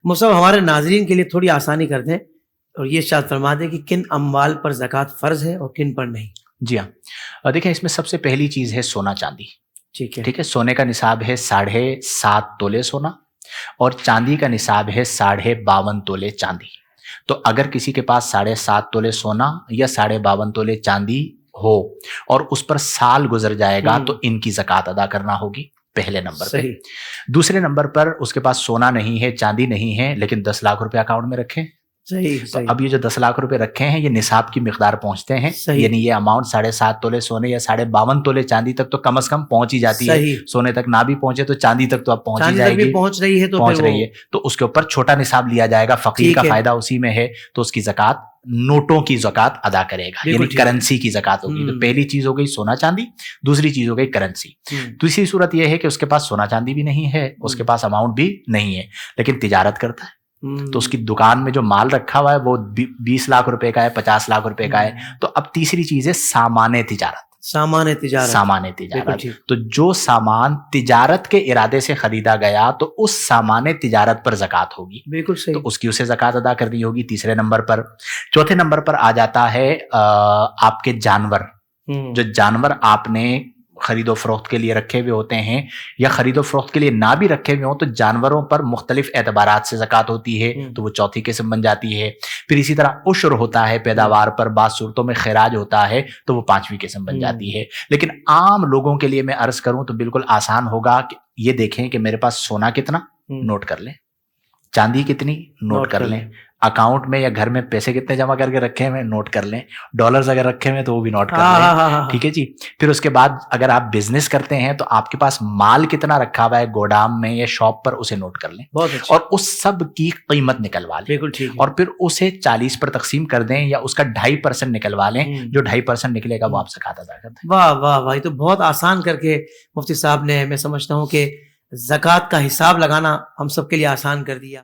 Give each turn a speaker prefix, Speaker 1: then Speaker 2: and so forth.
Speaker 1: مصعب ہمارے ناظرین کے لیے تھوڑی آسانی کر دیں اور یہ ارشاد فرما دیں کہ کن اموال پر زکوٰۃ فرض ہے اور کن پر نہیں.
Speaker 2: جی ہاں، دیکھیں اس میں سب سے پہلی چیز ہے سونا چاندی. ٹھیک ہے، سونے کا نصاب ہے 7.5 تولے سونا اور چاندی کا نصاب ہے 52.5 تولے چاندی. تو اگر کسی کے پاس 7.5 تولے سونا یا 52.5 تولے چاندی ہو اور اس پر سال گزر جائے گا تو ان کی زکوٰۃ ادا کرنا ہوگی پہلے نمبر پہ. دوسرے نمبر پر اس کے پاس سونا نہیں ہے، چاندی نہیں ہے، لیکن 10 لاکھ روپے اکاؤنٹ میں رکھے. تو اب یہ جو 10 لاکھ روپے رکھے ہیں یہ نصاب کی مقدار پہنچتے ہیں، یعنی یہ اماؤنٹ 7.5 تولے سونے یا 52.5 تولے چاندی تک تو کم از کم پہنچ ہی جاتی ہے. سونے تک نہ بھی پہنچے تو چاندی تک تو اب پہنچ ہی جائے گی،
Speaker 1: پہنچ رہی ہے
Speaker 2: تو اس کے اوپر چھوٹا نصاب لیا جائے گا. فقیر کا فائدہ اسی میں ہے، تو اس کی زکوٰۃ نوٹوں کی زکوٰۃ ادا کرے گا، یعنی کرنسی کی زکوٰۃ ہوگی. تو پہلی چیز ہو گئی سونا چاندی، دوسری چیز ہو گئی کرنسی. دوسری صورت یہ ہے کہ اس کے پاس سونا چاندی بھی نہیں ہے، اس کے پاس اماؤنٹ بھی نہیں ہے، لیکن تجارت کرتا ہے. تو اس کی دکان میں جو مال رکھا ہوا ہے وہ 20 لاکھ روپے کا ہے، 50 لاکھ روپے کا ہے. تو اب تیسری چیز ہے سامان تجارت. تو جو سامان تجارت کے ارادے سے خریدا گیا تو اس سامان تجارت پر زکوٰۃ ہوگی.
Speaker 1: بالکل صحیح.
Speaker 2: تو اس کی اسے زکوٰۃ ادا کرنی ہوگی تیسرے نمبر پر. چوتھے نمبر پر آ جاتا ہے آپ کے جانور. جو جانور آپ نے خرید و فروخت کے لیے رکھے ہوئے ہوتے ہیں یا خرید و فروخت کے لیے نہ بھی رکھے ہوئے ہوں تو جانوروں پر مختلف اعتبارات سے زکوٰۃ ہوتی ہے، تو وہ چوتھی قسم بن جاتی ہے. پھر اسی طرح عشر ہوتا ہے پیداوار پر، بعض صورتوں میں خراج ہوتا ہے تو وہ 5ویں قسم بن جاتی ہے. لیکن عام لوگوں کے لیے میں عرض کروں تو بالکل آسان ہوگا کہ یہ دیکھیں کہ میرے پاس سونا کتنا، نوٹ کر لیں. چاندی کتنی، نوٹ کر لیں. اکاؤنٹ میں یا گھر میں پیسے کتنے جمع کر کے رکھے ہوئے، نوٹ کر لیں. ڈالرز اگر رکھے ہوئے تو وہ بھی نوٹ کر لیں. ٹھیک ہے جی. پھر اس کے بعد اگر آپ بزنس کرتے ہیں تو آپ کے پاس مال کتنا رکھا ہوا ہے گودام میں یا شاپ پر، اسے نوٹ کر لیں. اور اس سب کی قیمت نکلوا لیں اور پھر اسے 40 پر تقسیم کر دیں یا اس کا 2.5% نکلوا لیں. جو 2.5% نکلے گا وہ آپ زکوٰۃ ادا کر دیں.
Speaker 1: واہ واہ واہ، یہ تو بہت آسان کر کے مفتی صاحب نے، میں سمجھتا ہوں کہ زکوٰۃ کا حساب لگانا ہم سب کے لیے آسان کر دیا.